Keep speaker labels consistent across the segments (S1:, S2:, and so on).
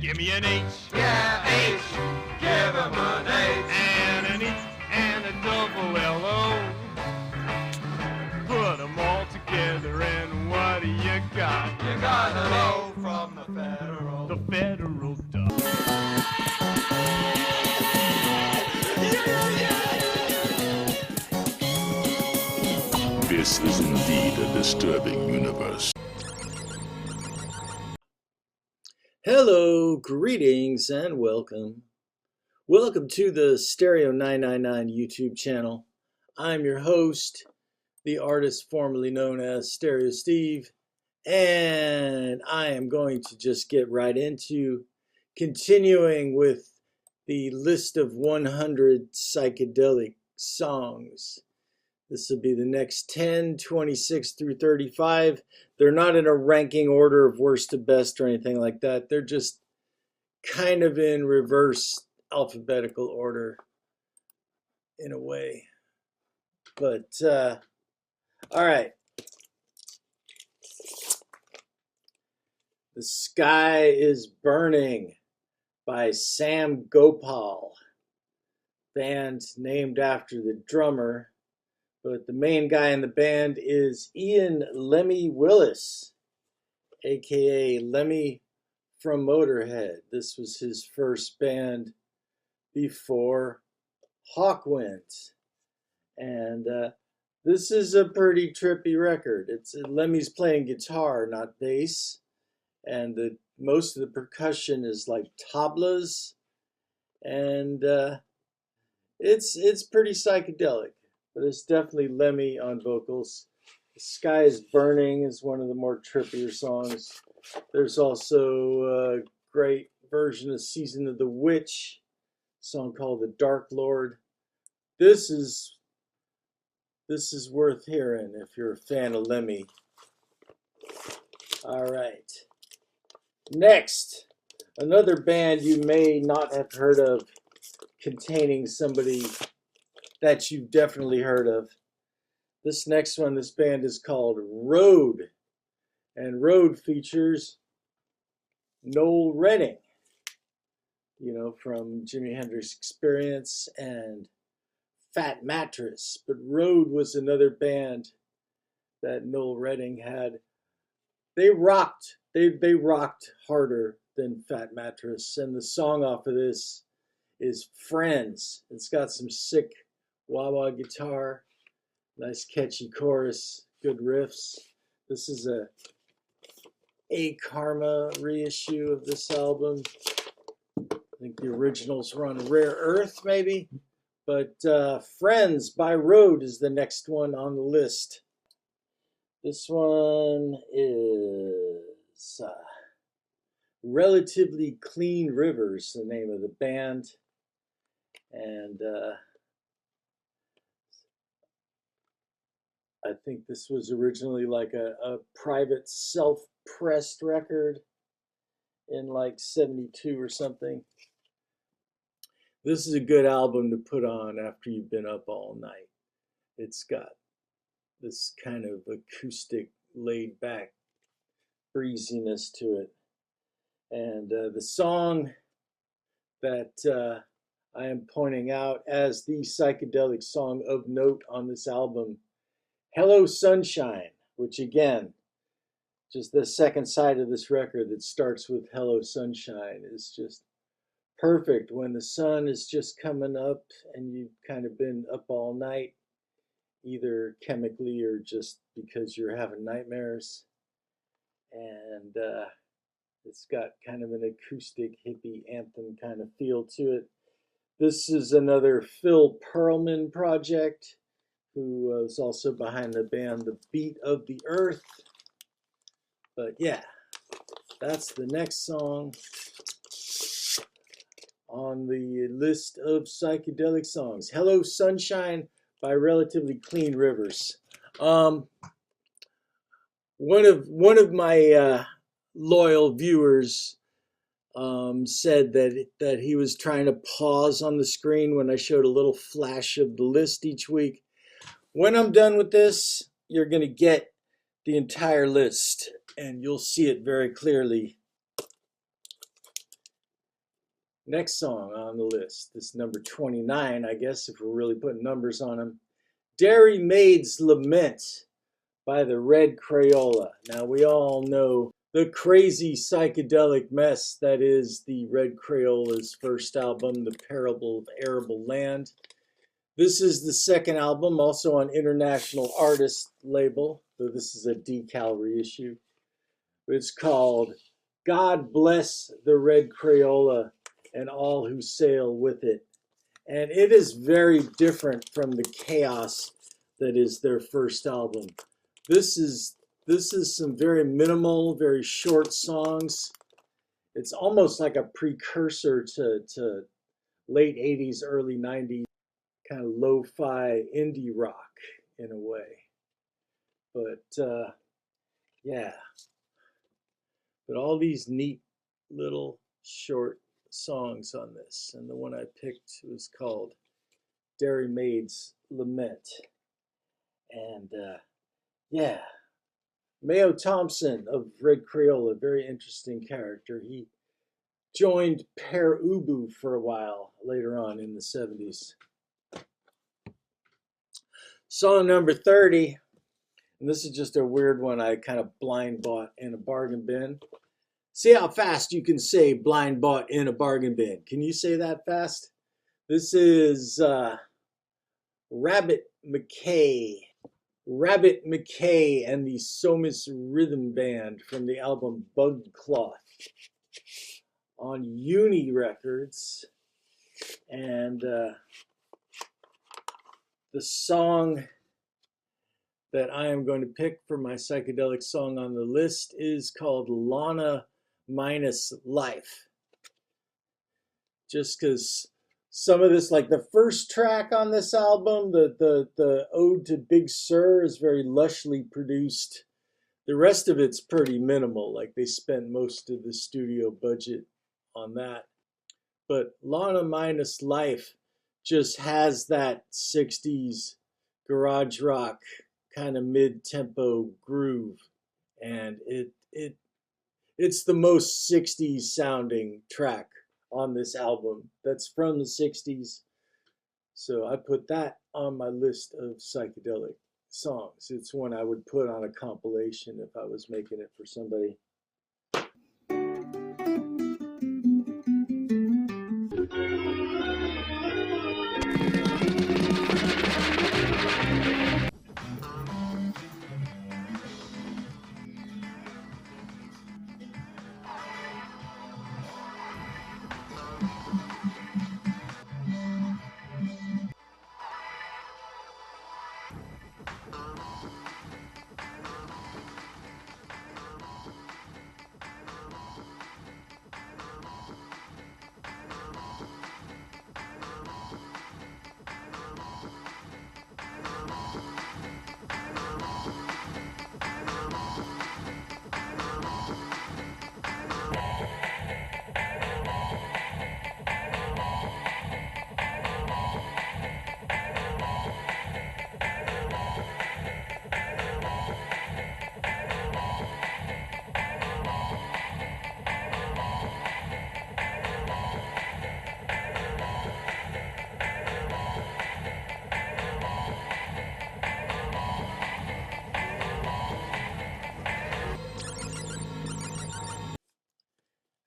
S1: Give me an H.
S2: Yeah, H. Give him an H.
S1: And an E and a double L-O. Put them all together and what do you got?
S2: You got an O from the Federal.
S1: The Federal Duck.
S3: This is indeed a disturbing universe.
S4: Hello, greetings, and welcome. Welcome to the Stereo 999 YouTube channel. I'm your host, the artist formerly known as Stereo Steve, and I am going to just get right into continuing with the list of 100 psychedelic songs. This will be the next 10, 26 through 35. They're not in a ranking order of worst to best or anything like that. They're just kind of in reverse alphabetical order in a way. But, all right. The Sky is Burning by Sam Gopal. Band named after the drummer. But the main guy in the band is Ian Lemmy Willis, aka Lemmy from Motorhead. This was his first band before Hawkwind. And this is a pretty trippy record. It's Lemmy's playing guitar, not bass. And most of the percussion is like tablas. And it's pretty psychedelic. But it's definitely Lemmy on vocals. The Sky is Burning is one of the more trippier songs. There's also a great version of Season of the Witch, a song called The Dark Lord. This is worth hearing if you're a fan of Lemmy. All right. Next, another band you may not have heard of, containing somebody that you've definitely heard of. This next one, this band is called Road. And Road features Noel Redding, you know, from Jimi Hendrix Experience and Fat Mattress. But Road was another band that Noel Redding had. They rocked harder than Fat Mattress. And the song off of this is Friends. It's got some sick wah-wah guitar, nice catchy chorus, good riffs. This is a Karma reissue of this album. I think the originals were on Rare Earth, maybe. But Friends by Road is the next one on the list. This one is Relatively Clean Rivers, the name of the band. And I think this was originally like a private self-pressed record in like 72 or something. This is a good album to put on after you've been up all night. It's got this kind of acoustic, laid-back breeziness to it. And the song that I am pointing out as the psychedelic song of note on this album, Hello Sunshine, which again, just the second side of this record that starts with Hello Sunshine is just perfect when the sun is just coming up and you've kind of been up all night, either chemically or just because you're having nightmares. And it's got kind of an acoustic hippie anthem kind of feel to it. This is another Phil Pearlman project, who was also behind the band The Beat of the Earth. But yeah, that's the next song on the list of psychedelic songs. Hello Sunshine by Relatively Clean Rivers. One of my loyal viewers said that he was trying to pause on the screen when I showed a little flash of the list each week. When I'm done with this, you're going to get the entire list, and you'll see it very clearly Next song on the list, this is number 29, I guess, if we're really putting numbers on them. Dairy Maid's Lament by the Red Crayola. Now, we all know the crazy psychedelic mess that is the Red Crayola's first album, The Parable of Arable Land. This is the second album, also on International Artist label, though this is a decal reissue. It's called God Bless the Red Crayola and All Who Sail With It. And it is very different from the chaos that is their first album. This is some very minimal, very short songs. It's almost like a precursor to late 80s, early 90s, kind of lo-fi indie rock in a way. But yeah. But all these neat little short songs on this. And the one I picked was called Dairy Maid's Lament. And yeah, Mayo Thompson of Red Crayola, very interesting character. He joined Per Ubu for a while later on in the 70s. Song number 30, and this is just a weird one I kind of blind bought in a bargain bin. See how fast you can say blind bought in a bargain bin. Can you say that fast? This is Rabbit McKay and the Somis Rhythm Band from the album Bug Cloth on Uni Records. And the song that I am going to pick for my psychedelic song on the list is called Lana Minus Life. Just because some of this, like the first track on this album, the Ode to Big Sur, is very lushly produced. The rest of it's pretty minimal, like they spent most of the studio budget on that. But Lana Minus Life just has that 60s garage rock kind of mid-tempo groove, and it's the most 60s sounding track on this album that's from the 60s. So I put that on my list of psychedelic songs. It's one I would put on a compilation if I was making it for somebody.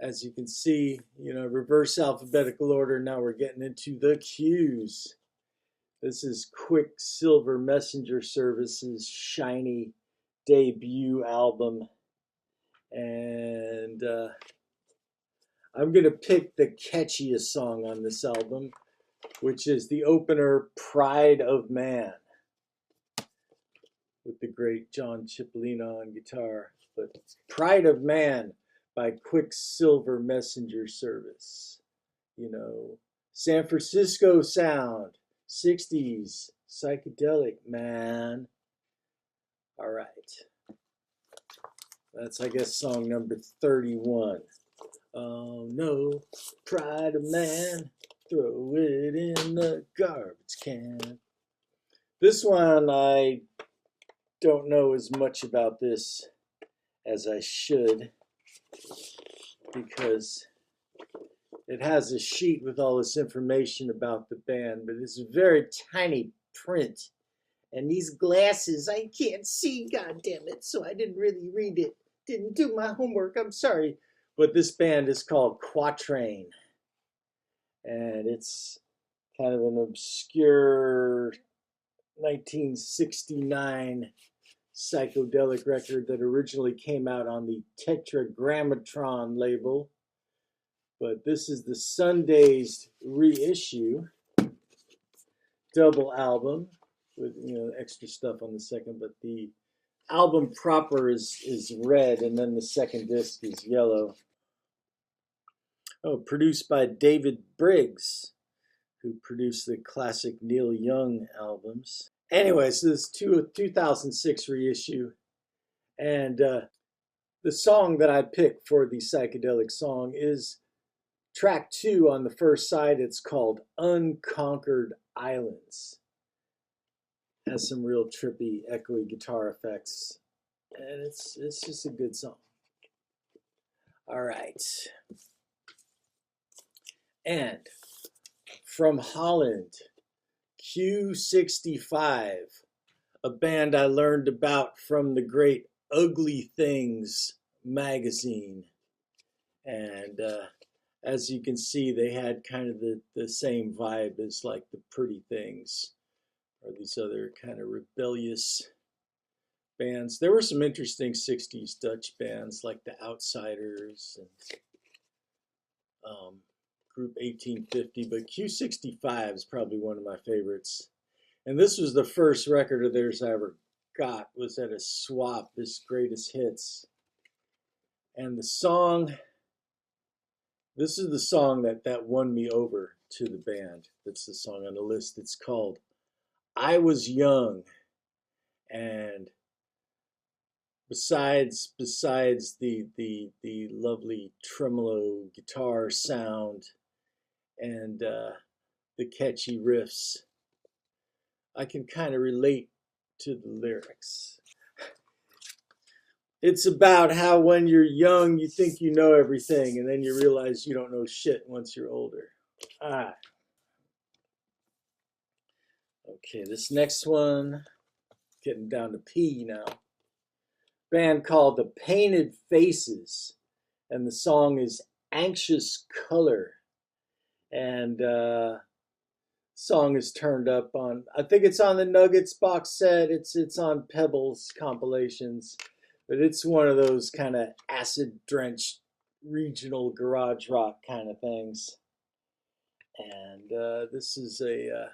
S4: As you can see, reverse alphabetical order. Now we're getting into the cues. This is Quicksilver Messenger Service's shiny debut album. And I'm going to pick the catchiest song on this album, which is the opener, Pride of Man, with the great John Cipollina on guitar. But Pride of Man by Quicksilver Messenger Service. San Francisco sound, 60s, psychedelic, man. All right. That's, I guess, song number 31. Oh no, pride of man, throw it in the garbage can. This one, I don't know as much about this as I should, because it has a sheet with all this information about the band, but it's very tiny print. And these glasses, I can't see, goddammit, so I didn't really read it. Didn't do my homework, I'm sorry. But this band is called Quatrain. And it's kind of an obscure 1969 psychedelic record that originally came out on the Tetragrammatron label. But this is the Sundays reissue, double album with extra stuff on the second, but the album proper is red, and then the second disc is yellow. Oh, produced by David Briggs, who produced the classic Neil Young albums. Anyway, so this is 2006 reissue, and the song that I picked for the psychedelic song is track 2 on the first side. It's called Unconquered Islands. Has some real trippy, echoey guitar effects, and it's just a good song. All right. And from Holland, Q65, a band I learned about from the great Ugly Things magazine. And as you can see, they had kind of the same vibe as like the Pretty Things, or these other kind of rebellious bands. There were some interesting 60s Dutch bands like the Outsiders and Group 1850, but Q65 is probably one of my favorites. And this was the first record of theirs I ever got, was at a swap, this greatest hits. And the song, this is the song that won me over to the band. That's the song on the list. It's called I Was Young. And besides the lovely tremolo guitar sound and the catchy riffs, I can kind of relate to the lyrics. It's about how when you're young, you think you know everything, and then you realize you don't know shit once you're older. Okay, this next one, getting down to P now. Band called The Painted Faces, and the song is Anxious Color. And song is turned up on, I think it's on the Nuggets box set. It's on Pebbles compilations, but it's one of those kind of acid-drenched regional garage rock kind of things. And this is a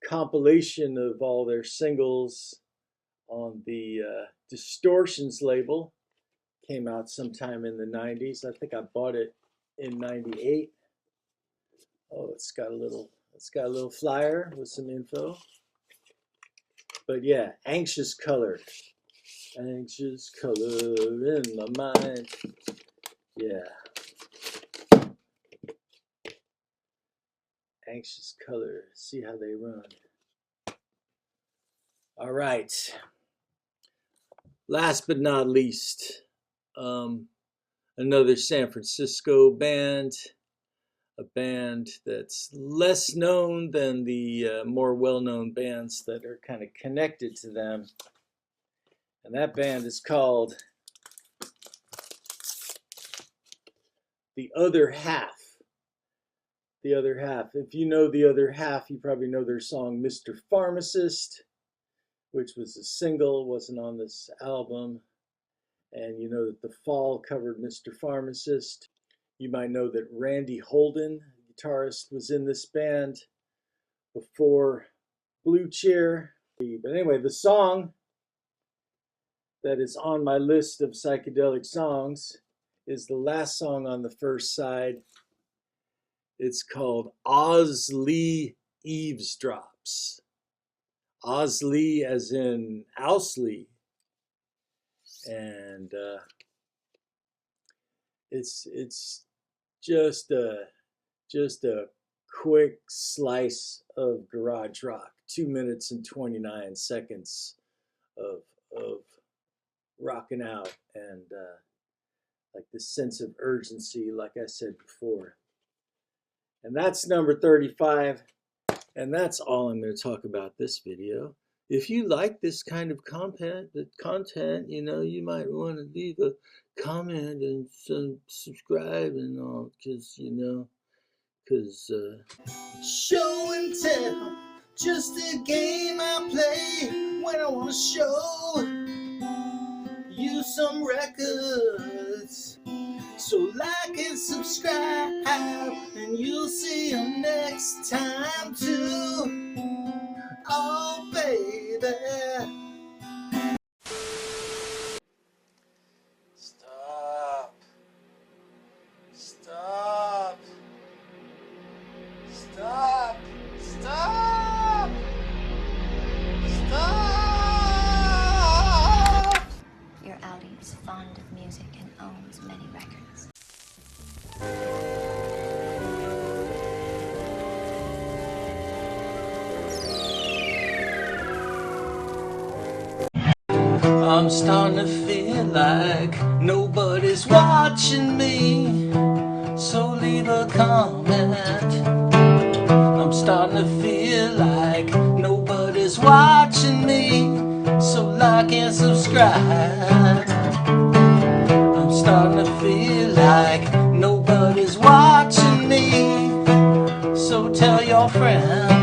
S4: compilation of all their singles on the Distortions label. Came out sometime in the 90s. I think I bought it in 98. Oh, it's got a little flyer with some info. But yeah, Anxious Color. Anxious color in my mind. Yeah. Anxious Color. See how they run. All right. Last but not least, another San Francisco band. A band that's less known than the more well-known bands that are kind of connected to them. And that band is called The Other Half. The Other Half. If you know The Other Half, you probably know their song Mr. Pharmacist, which was a single, wasn't on this album. And you know that The Fall covered Mr. Pharmacist. You might know that Randy Holden, guitarist, was in this band before Blue Cheer. But anyway, the song that is on my list of psychedelic songs is the last song on the first side. It's called Oz Lee Eavesdrops. Oz Lee as in Owsley. And it's just a quick slice of garage rock. 2 minutes and 29 seconds of rocking out, and like this sense of urgency, like I said before. And that's number 35. And that's all I'm going to talk about this video. If you like this kind of content, you know, you might want to leave a comment and subscribe and all, because, you know, show and tell, just a game I play when I want to show you some records. So like and subscribe, and you'll see them next time too. Oh baby,
S2: Stop. Stop. Stop. Stop. Stop.
S5: Your Audi is fond of music and owns many records.
S6: I'm starting to feel like nobody's watching me, so leave a comment. I'm starting to feel like nobody's watching me, so like and subscribe. I'm starting to feel like nobody's watching me, so tell your friends.